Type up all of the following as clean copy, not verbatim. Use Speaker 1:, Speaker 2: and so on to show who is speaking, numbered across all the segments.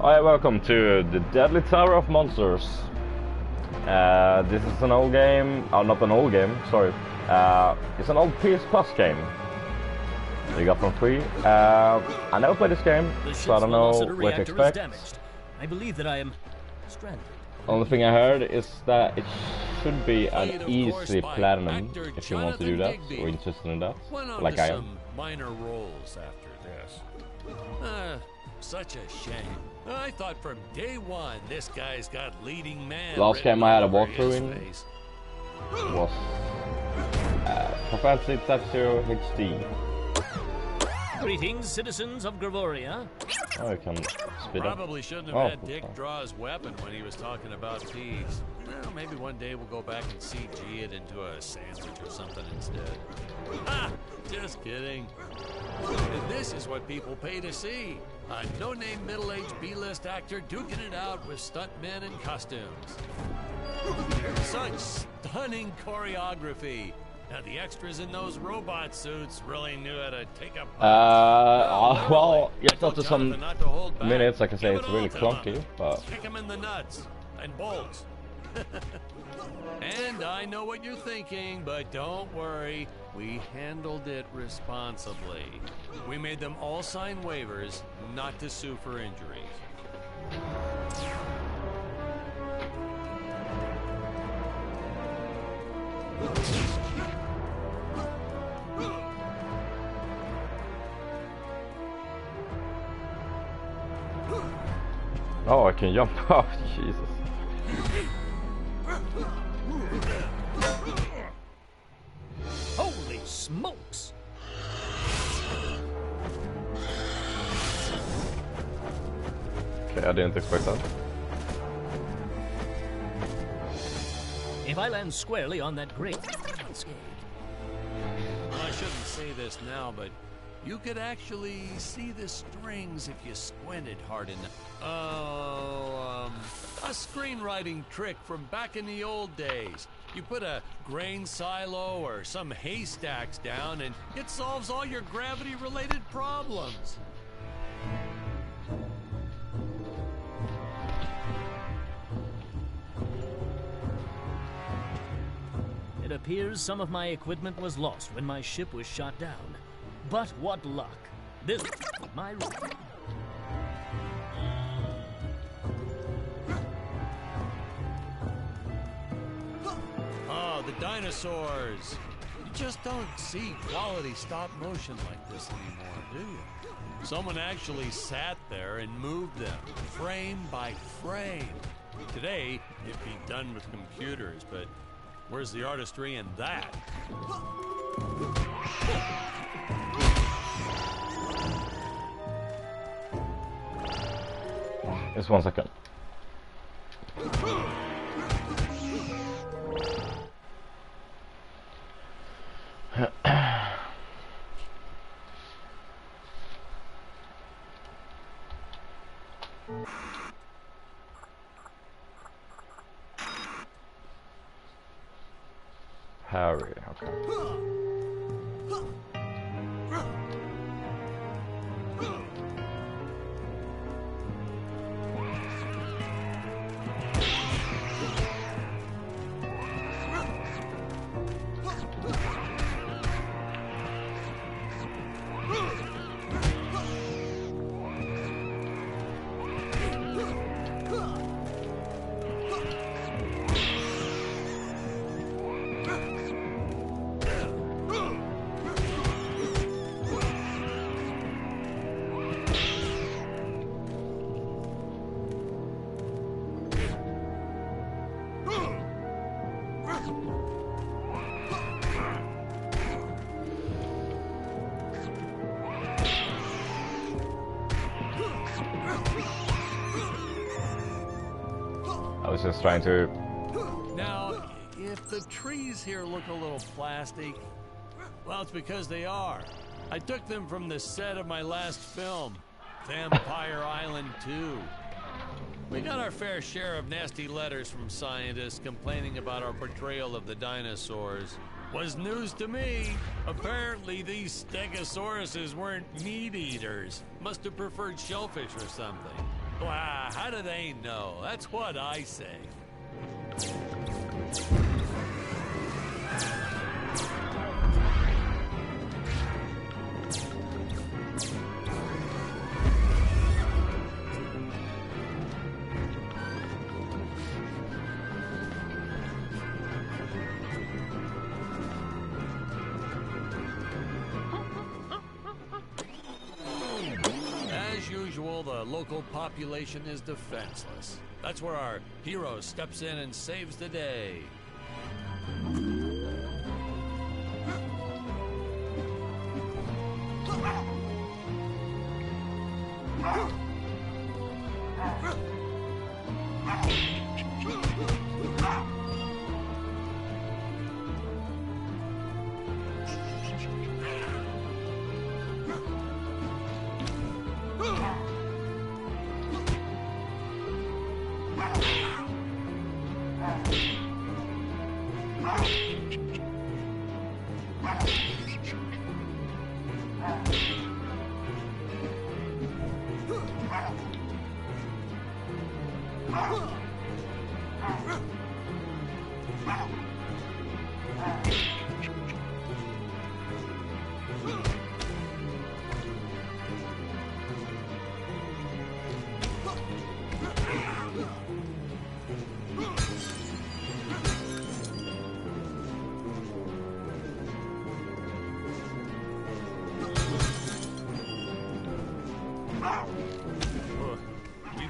Speaker 1: Hi, welcome to the Deadly Tower of Monsters. This is an old game, not an old game, sorry. It's an old PS Plus game. You got from free. I never played this game, so I don't know what to expect.
Speaker 2: I believe that I am stranded.
Speaker 1: Only thing I heard is that it should be an easy platinum if you want to do that or interested in that, like I am.
Speaker 3: Minor roles after this. Such a shame. I thought from day one this guy's got leading man.
Speaker 1: Last game I had a walkthrough in was Final Fantasy Tactical HD.
Speaker 2: Greetings, citizens of Gravoria.
Speaker 1: Oh, I can speed up.
Speaker 3: Probably shouldn't have had Dick draw his weapon when he was talking about peas. Well, maybe one day we'll go back and CG it into a sandwich or something instead. Ha! Just kidding. And this is what people pay to see. A no-name middle-aged B-list actor duking it out with stuntmen in costumes. Such stunning choreography. Now the extras in those robot suits really knew how to take a
Speaker 1: well, yes, after some minutes I can say it's really clunky, but...
Speaker 3: Kick him in the nuts and bolts. And I know what you're thinking, but don't worry. We handled it responsibly. We made them all sign waivers not to sue for injuries.
Speaker 1: Oh, I can jump. Oh, Jesus.
Speaker 2: Holy smokes!
Speaker 1: Okay, I didn't expect that.
Speaker 2: If I land squarely on that grate, I'm unscathed.
Speaker 3: Well, I shouldn't say this now, but you could actually see the strings if you squinted hard enough. A screenwriting trick from back in the old days. You put a grain silo or some haystacks down and it solves all your gravity-related problems.
Speaker 2: It appears some of my equipment was lost when my ship was shot down. But what luck. This is my room.
Speaker 3: Oh, the dinosaurs. You just don't see quality stop motion like this anymore, do you? Someone actually sat there and moved them, frame by frame. Today, it'd be done with computers, but where's the artistry in that?
Speaker 1: Just 1 second. Harry, okay. I was just trying to...
Speaker 3: Now, if the trees here look a little plastic, well, it's because they are. I took them from the set of my last film, Vampire Island 2. We got our fair share of nasty letters from scientists complaining about our portrayal of the dinosaurs. Was news to me. Apparently these stegosauruses weren't meat eaters. Must have preferred shellfish or something. Wow, how do they know? That's what I say. As usual, the local population is defenseless. That's where our hero steps in and saves the day.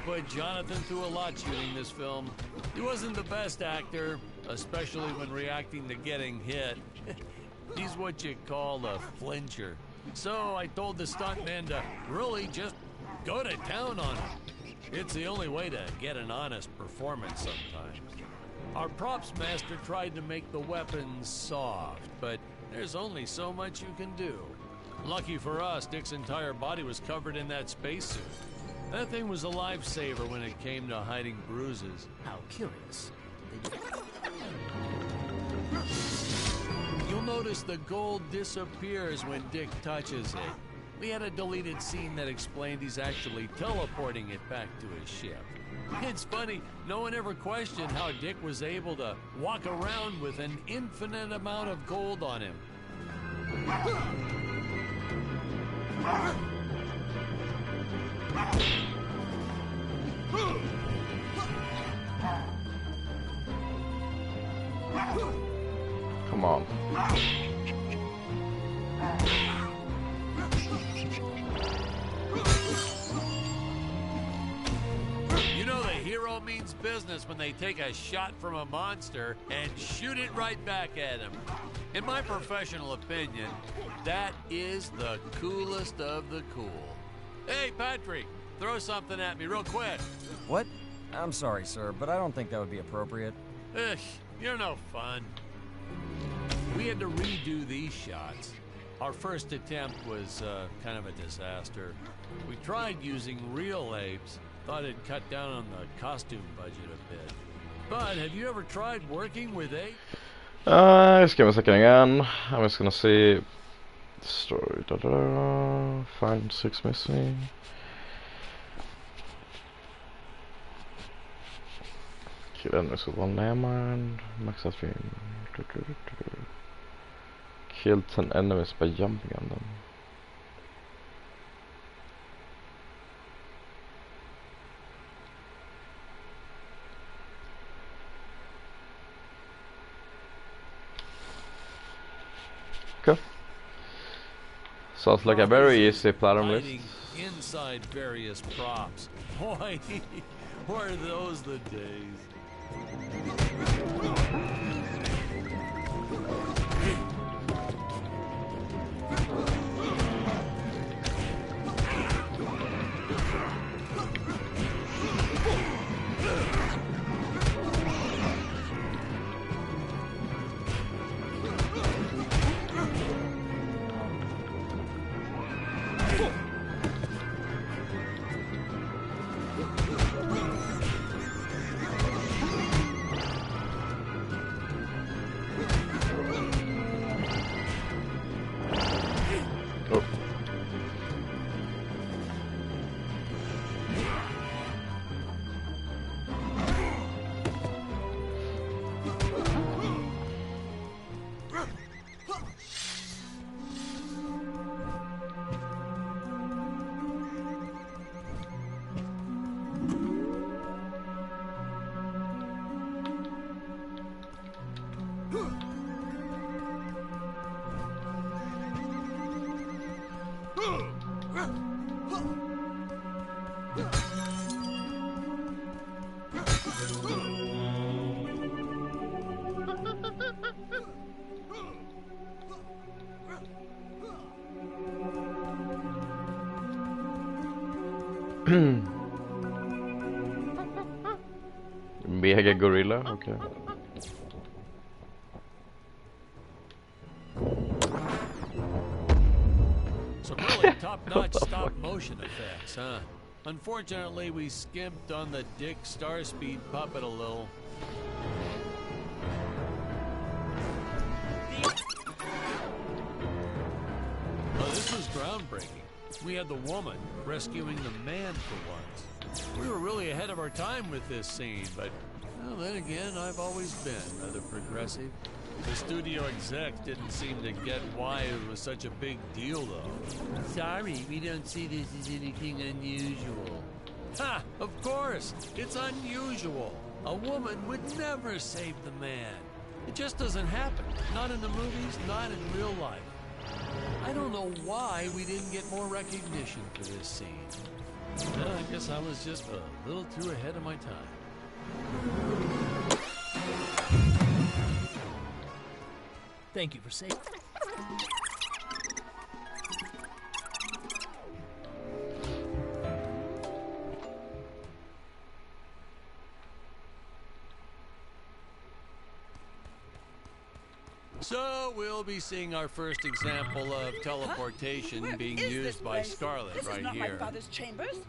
Speaker 3: Put Jonathan through a lot shooting this film. He wasn't the best actor, especially when reacting to getting hit. He's what you call a flincher. So I told the stuntman to really just go to town on him. It's the only way to get an honest performance sometimes. Our props master tried to make the weapons soft, but there's only so much you can do. Lucky for us, Dick's entire body was covered in that spacesuit. That thing was a lifesaver when it came to hiding bruises.
Speaker 2: How curious.
Speaker 3: You'll notice the gold disappears when Dick touches it. We had a deleted scene that explained he's actually teleporting it back to his ship. It's funny, no one ever questioned how Dick was able to walk around with an infinite amount of gold on him.
Speaker 1: Come on.
Speaker 3: You know the hero means business when they take a shot from a monster and shoot it right back at him. In my professional opinion, that is the coolest of the cool. Hey, Patrick, throw something at me real quick.
Speaker 4: What? I'm sorry, sir, but I don't think that would be appropriate.
Speaker 3: Ugh, you're no fun. We had to redo these shots. Our first attempt was kind of a disaster. We tried using real apes, thought it'd cut down on the costume budget a bit. But have you ever tried working with apes?
Speaker 1: Just give me a second again. I'm just gonna see story. Find 6 missing. Kill enemies with 1 landmine. Max that stream. Kill 10 enemies by jumping on them. Okay. Sounds like a very easy platform list.
Speaker 3: Inside various props. Boy, were those the days.
Speaker 1: Mega gorilla, okay.
Speaker 3: Some really top-notch stop-motion effects, huh? Unfortunately, we skimped on the Dick Starspeed puppet a little. This was groundbreaking. We had the woman rescuing the man for once. We were really ahead of our time with this scene, but well, then again, I've always been rather progressive. The studio exec didn't seem to get why it was such a big deal, though. Sorry, we don't see this as anything unusual. Ha! Of course! It's unusual! A woman would never save the man. It just doesn't happen. Not in the movies, not in real life. I don't know why we didn't get more recognition for this scene. Well, I guess I was just a little too ahead of my time.
Speaker 2: Thank you for saying.
Speaker 3: So we'll be seeing our first example of teleportation being used by Scarlet
Speaker 5: this
Speaker 3: right
Speaker 5: is not
Speaker 3: here.
Speaker 5: My father's chambers.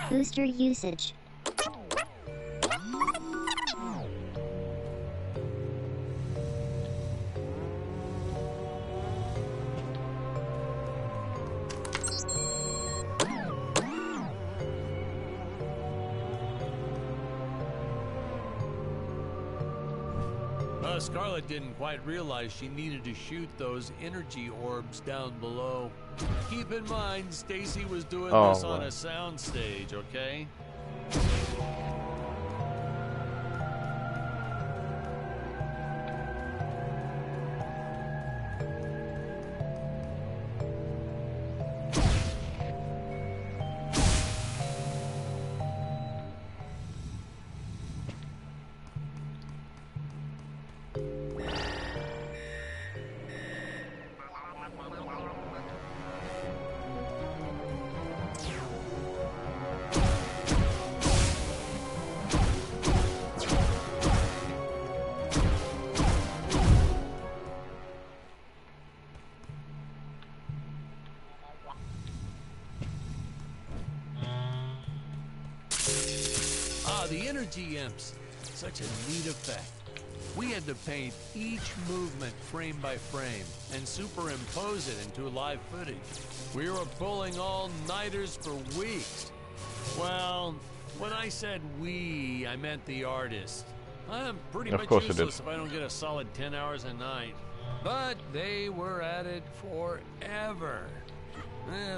Speaker 6: Booster usage.
Speaker 3: Scarlet didn't quite realize she needed to shoot those energy orbs down below. Keep in mind, Stacy was doing this on a sound stage, okay? The energy imps. Such a neat effect. We had to paint each movement frame by frame and superimpose it into live footage. We were pulling all-nighters for weeks. Well, when I said we, I meant the artist. I'm pretty much useless if I don't get a solid 10 hours a night. But they were at it forever.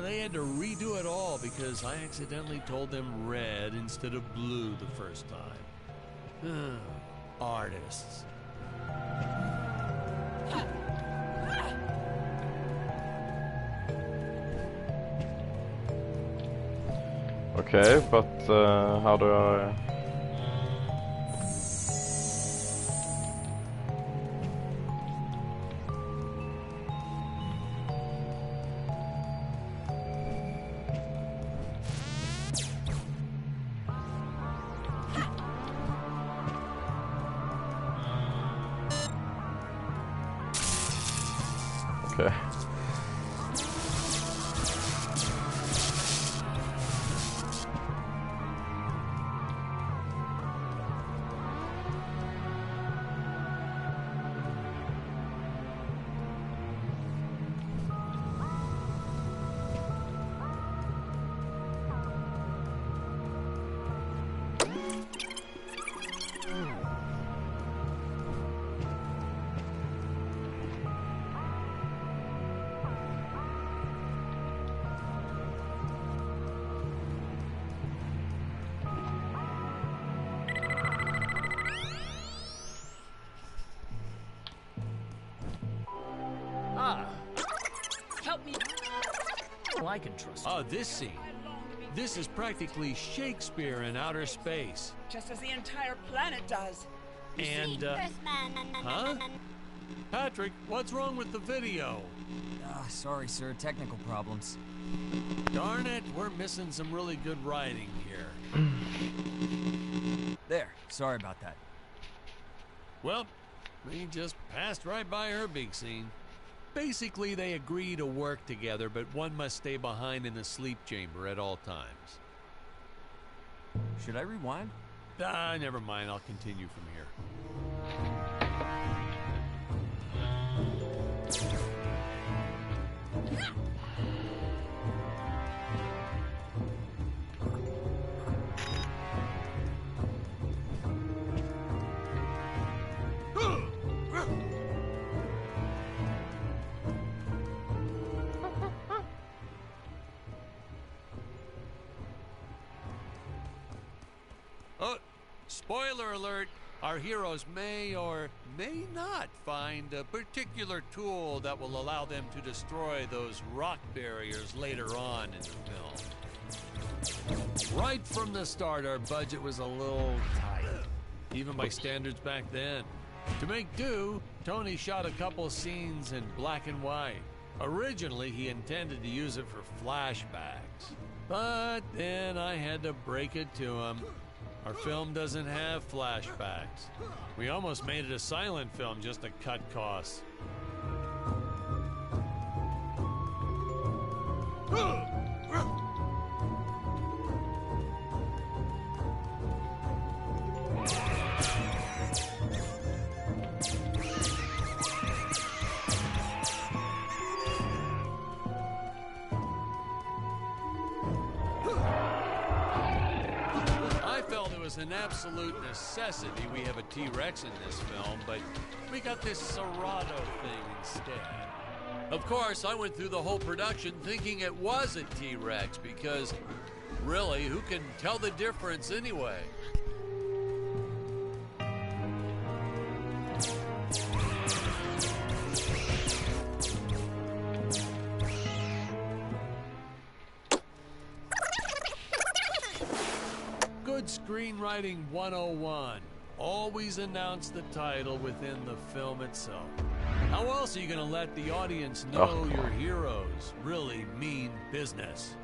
Speaker 3: They had to redo it all because I accidentally told them red instead of blue the first time. Artists.
Speaker 1: Okay, but how do I... Okay.
Speaker 2: Help me. Well, I can trust you.
Speaker 3: Oh, this scene. This is practically Shakespeare in outer space.
Speaker 5: Just as the entire planet does.
Speaker 3: And, huh? Patrick, what's wrong with the video?
Speaker 4: Sorry, sir. Technical problems.
Speaker 3: Darn it, we're missing some really good writing here.
Speaker 4: There. Sorry about that.
Speaker 3: Well, we just passed right by her big scene. Basically, they agree to work together, but one must stay behind in the sleep chamber at all times.
Speaker 4: Should I rewind?
Speaker 3: Never mind. I'll continue from here. Oh, spoiler alert, our heroes may or may not find a particular tool that will allow them to destroy those rock barriers later on in the film. Right from the start, our budget was a little tight, even by standards back then. To make do, Tony shot a couple scenes in black and white. Originally, he intended to use it for flashbacks, but then I had to break it to him. Our film doesn't have flashbacks. We almost made it a silent film just to cut costs. An absolute necessity we have a T-Rex in this film, but we got this Serato thing instead. Of course, I went through the whole production thinking it was a T-Rex because, really, who can tell the difference anyway? Screenwriting 101. Always announce the title within the film itself. How else are you going to let the audience know your heroes really mean business?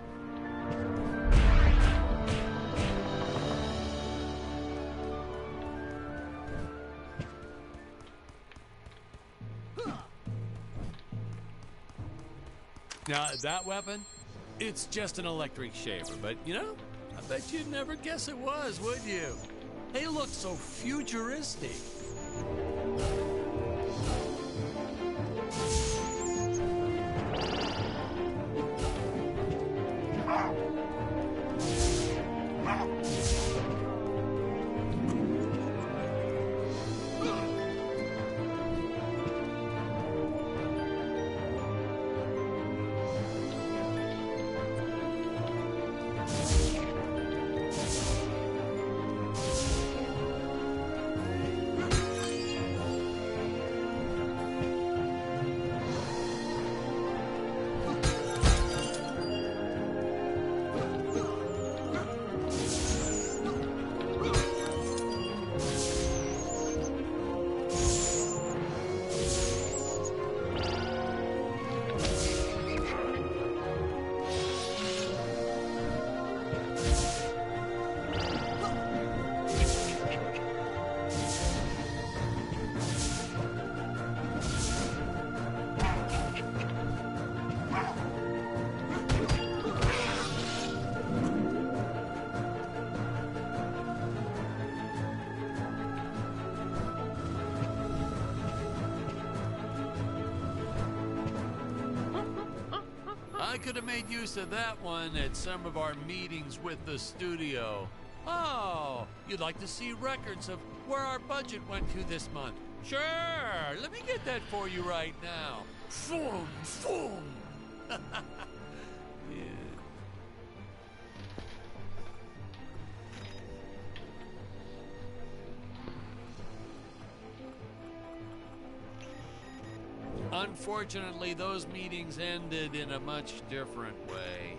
Speaker 3: Now, that weapon, it's just an electric shaver, but you know, I bet you'd never guess it was, would you? They look so futuristic. I could have made use of that one at some of our meetings with the studio. Oh, you'd like to see records of where our budget went to this month? Sure, let me get that for you right now. Boom, boom. Yeah. Unfortunately, those meetings ended in a much different way.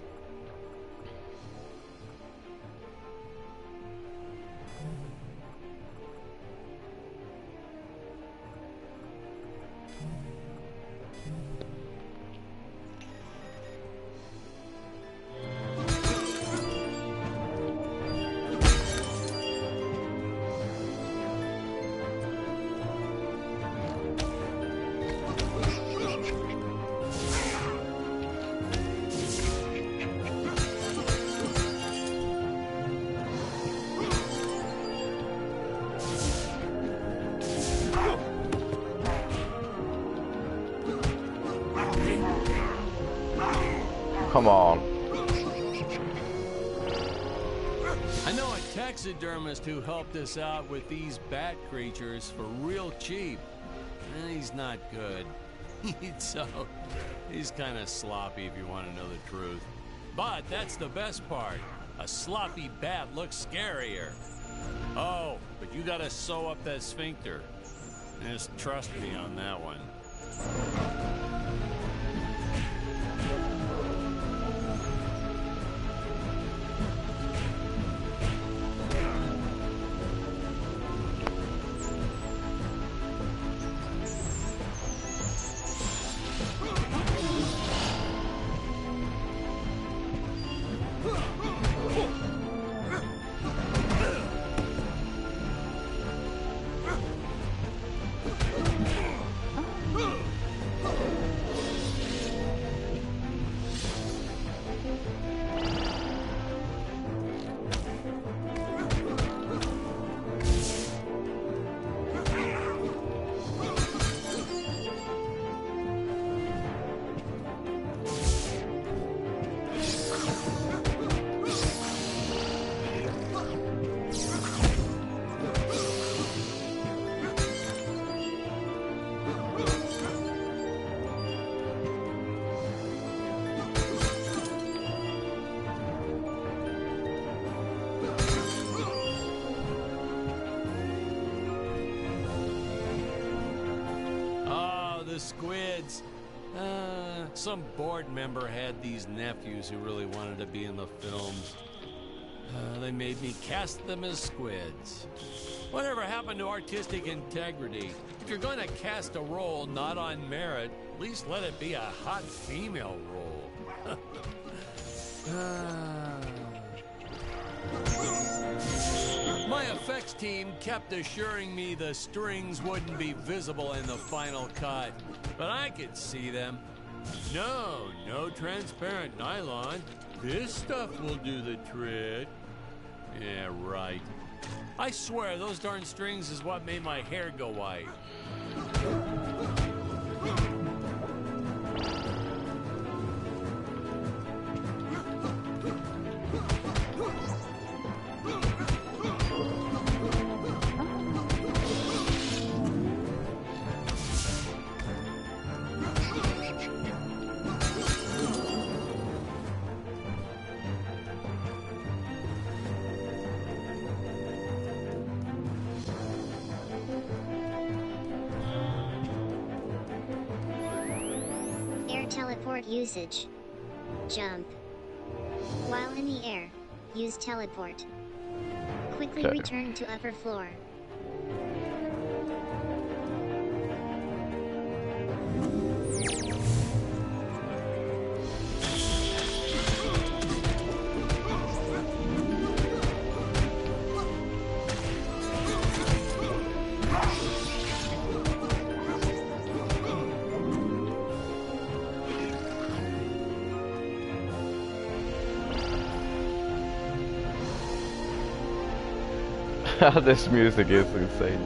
Speaker 1: Come on.
Speaker 3: I know a taxidermist who helped us out with these bat creatures for real cheap. And he's not good. He's kind of sloppy if you want to know the truth. But that's the best part. A sloppy bat looks scarier. Oh, but you gotta sew up that sphincter. Just trust me on that one. The squids. Some board member had these nephews who really wanted to be in the film. They made me cast them as squids. Whatever happened to artistic integrity? If you're going to cast a role not on merit, at least let it be a hot female role. My effects team kept assuring me the strings wouldn't be visible in the final cut, but I could see them. No transparent nylon. This stuff will do the trick. Yeah, right. I swear those darn strings is what made my hair go white.
Speaker 6: Teleport usage. Jump. While in the air, use teleport. Quickly return to upper floor.
Speaker 1: This music is insane.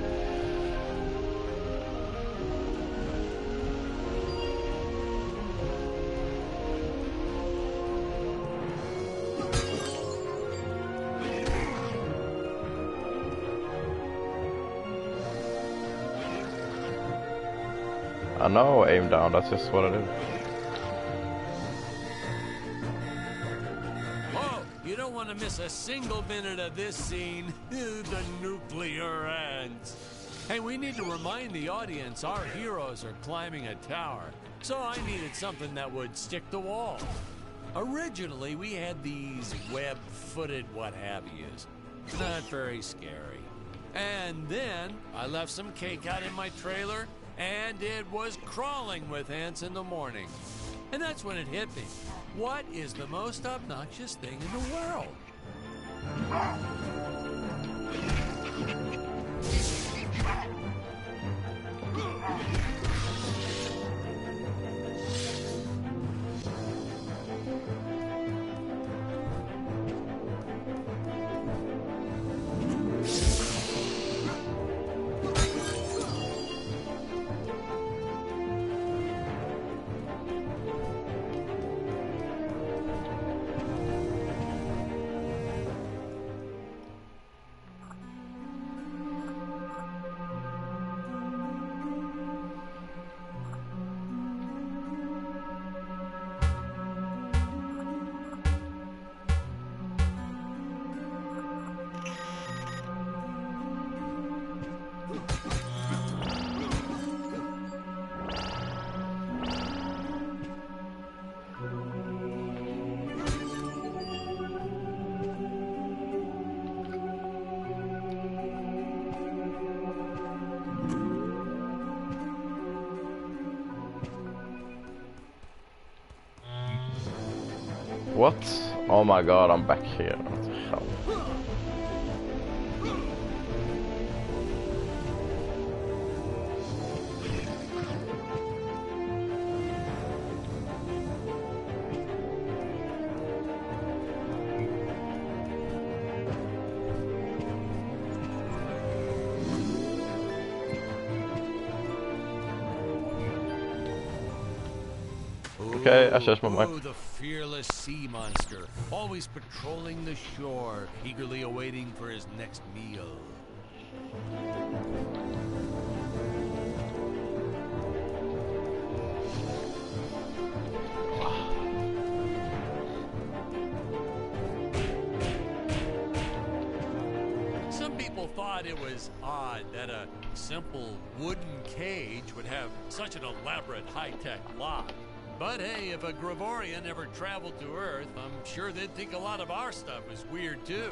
Speaker 1: I know aim down, that's just what it is.
Speaker 3: Want to miss a single minute of this scene. The nuclear ants. Hey, we need to remind the audience our heroes are climbing a tower, so I needed something that would stick to wall. Originally, we had these web-footed what-have-yous. Not very scary. And then I left some cake out in my trailer, and it was crawling with ants in the morning. And that's when it hit me. What is the most obnoxious thing in the world?
Speaker 1: What? Oh my god, I'm back here. What the hell? Okay, I changed my mind.
Speaker 3: Oh, the fearless sea monster, always patrolling the shore, eagerly awaiting for his next meal. Some people thought it was odd that a simple wooden cage would have such an elaborate high-tech lock. But hey, if a Gravorian ever traveled to Earth, I'm sure they'd think a lot of our stuff is weird too.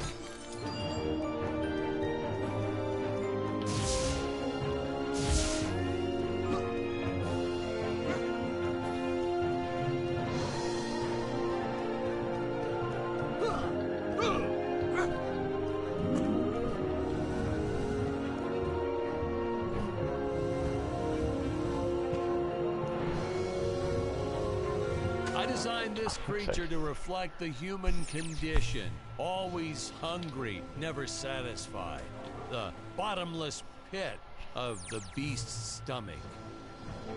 Speaker 3: I designed this creature to reflect the human condition. Always hungry, never satisfied. The bottomless pit of the beast's stomach.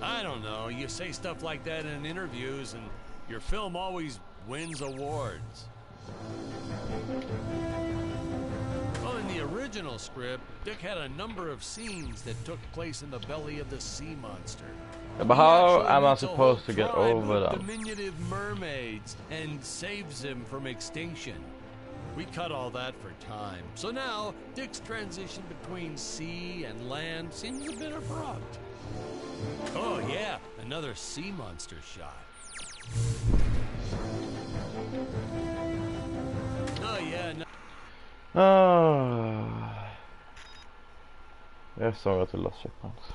Speaker 3: I don't know, you say stuff like that in interviews and your film always wins awards. Well, in the original script, Dick had a number of scenes that took place in the belly of the sea monster.
Speaker 1: But how am I supposed to get over them?
Speaker 3: Diminutive mermaids and saves him from extinction. We cut all that for time. So now, Dick's transition between sea and land seems a bit abrupt. Oh yeah, another sea monster shot. Oh yeah, no.
Speaker 1: Jag såg att du lost checkpoints.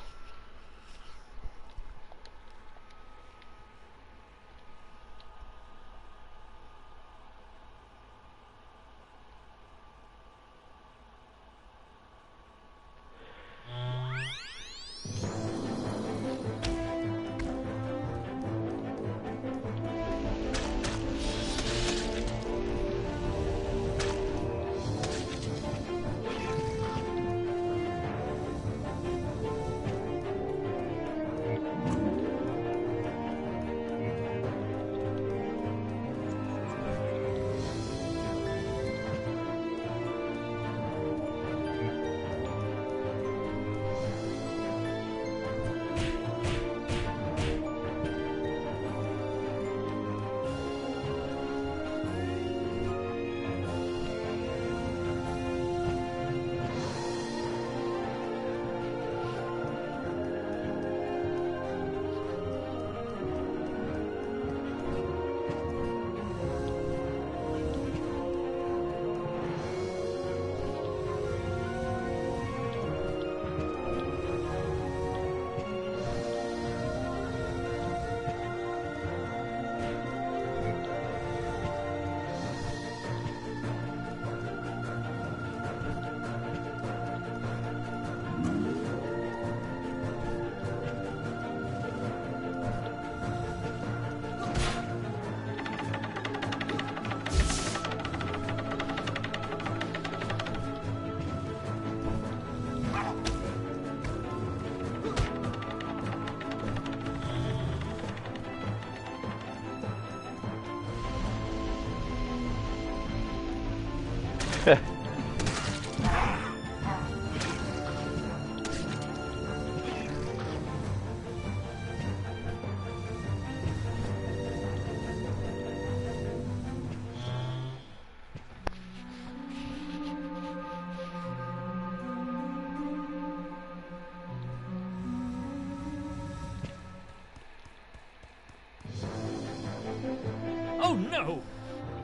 Speaker 2: Oh no!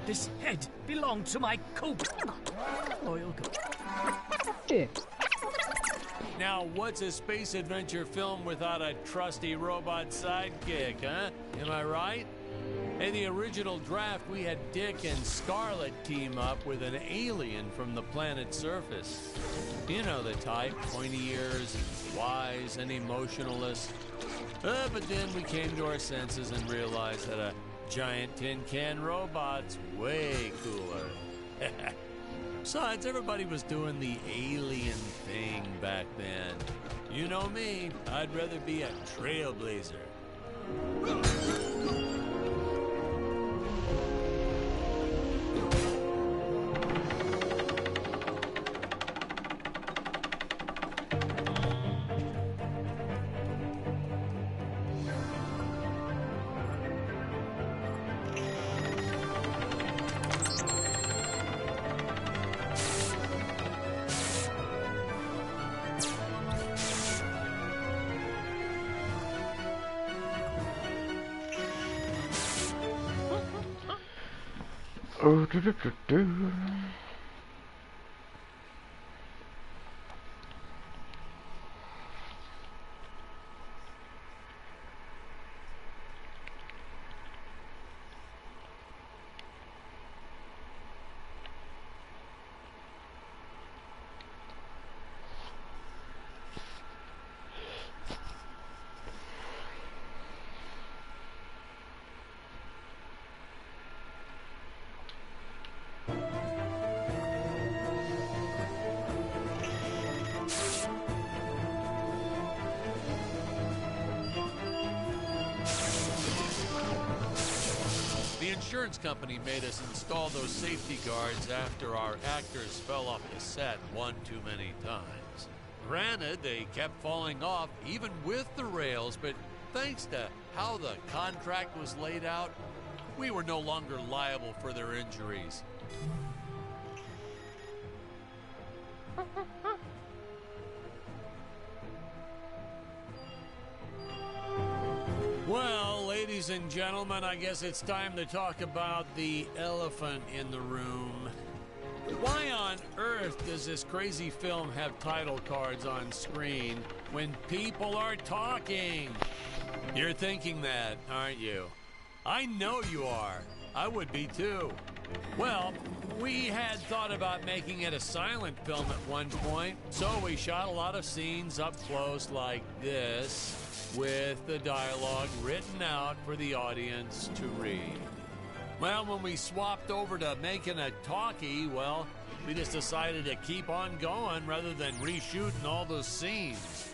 Speaker 2: This head belonged to my loyal ghost.
Speaker 3: Now, what's a space adventure film without a trusty robot sidekick, huh? Am I right? In the original draft, we had Dick and Scarlet team up with an alien from the planet's surface. You know the type, pointy ears, wise and emotionless. But then we came to our senses and realized that a giant tin can robot's way cooler. Besides, everybody was doing the alien thing back then. You know me, I'd rather be a trailblazer.
Speaker 1: Oh,
Speaker 3: The insurance company made us install those safety guards after our actors fell off the set one too many times. Granted, they kept falling off even with the rails, but thanks to how the contract was laid out, we were no longer liable for their injuries. Well, ladies and gentlemen, I guess it's time to talk about the elephant in the room. Why on earth does this crazy film have title cards on screen when people are talking? You're thinking that, aren't you? I know you are. I would be too. Well, we had thought about making it a silent film at one point, so we shot a lot of scenes up close like this, with the dialogue written out for the audience to read. Well, when we swapped over to making a talkie, well, we just decided to keep on going rather than reshooting all those scenes.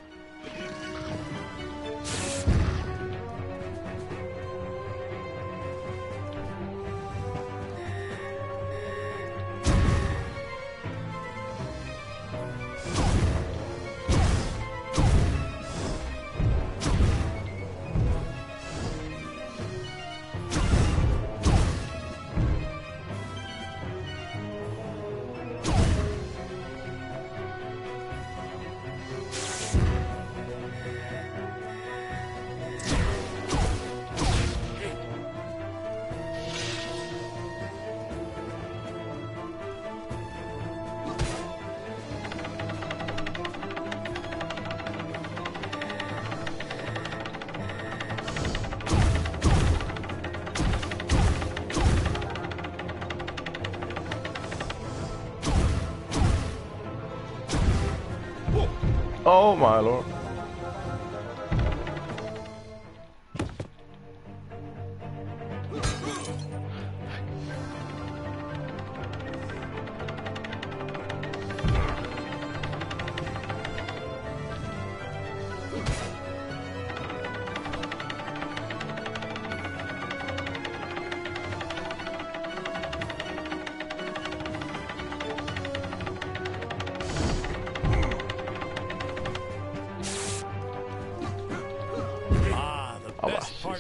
Speaker 1: Oh my lord.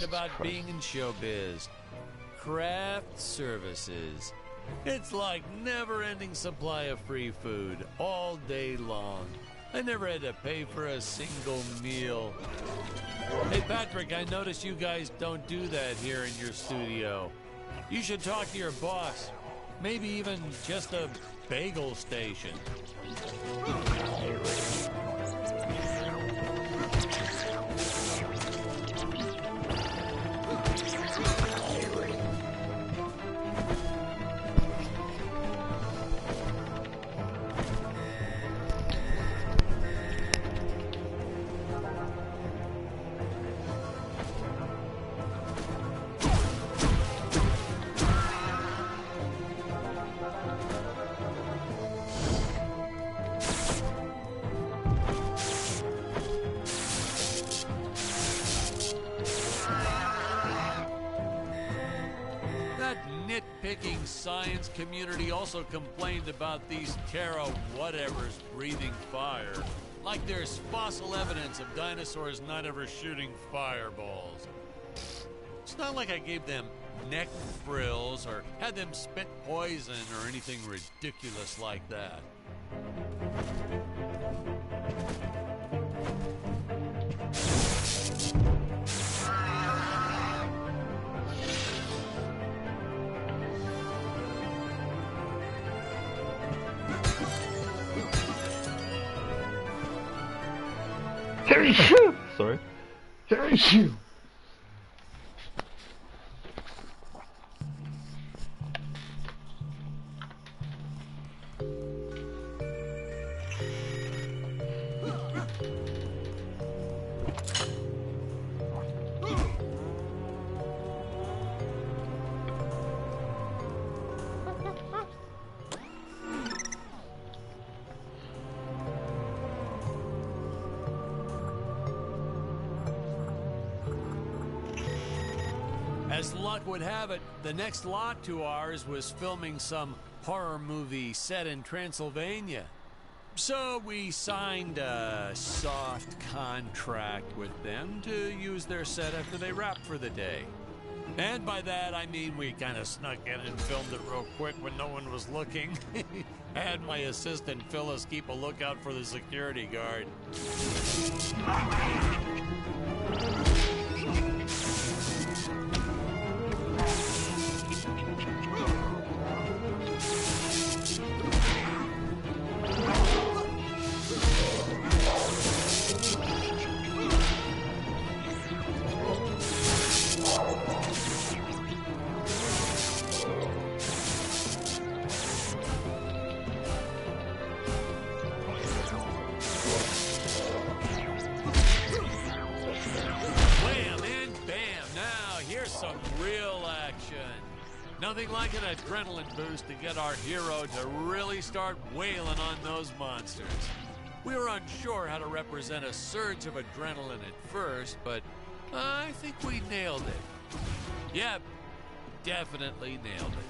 Speaker 3: About being in showbiz. Craft services. It's like never-ending supply of free food all day long. I never had to pay for a single meal. Hey Patrick, I notice you guys don't do that here in your studio. You should talk to your boss. Maybe even just a bagel station. That nitpicking science community also complained about these Terra whatevers breathing fire. Like there's fossil evidence of dinosaurs not ever shooting fireballs. It's not like I gave them neck frills or had them spit poison or anything ridiculous like that.
Speaker 1: Sorry.
Speaker 3: As luck would have it, the next lot to ours was filming some horror movie set in Transylvania. So we signed a soft contract with them to use their set after they wrapped for the day. And by that, I mean we kind of snuck in and filmed it real quick when no one was looking. I had my assistant Phyllis keep a lookout for the security guard. Some real action. Nothing like an adrenaline boost to get our hero to really start wailing on those monsters. We were unsure how to represent a surge of adrenaline at first, but I think we nailed it. Yep, definitely nailed it.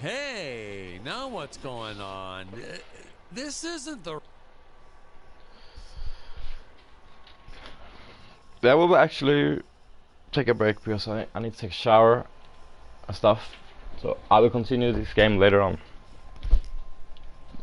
Speaker 3: Hey, now what's going on? This isn't the...
Speaker 1: Yeah, we'll actually take a break because I need to take a shower and stuff. So I will continue this game later on.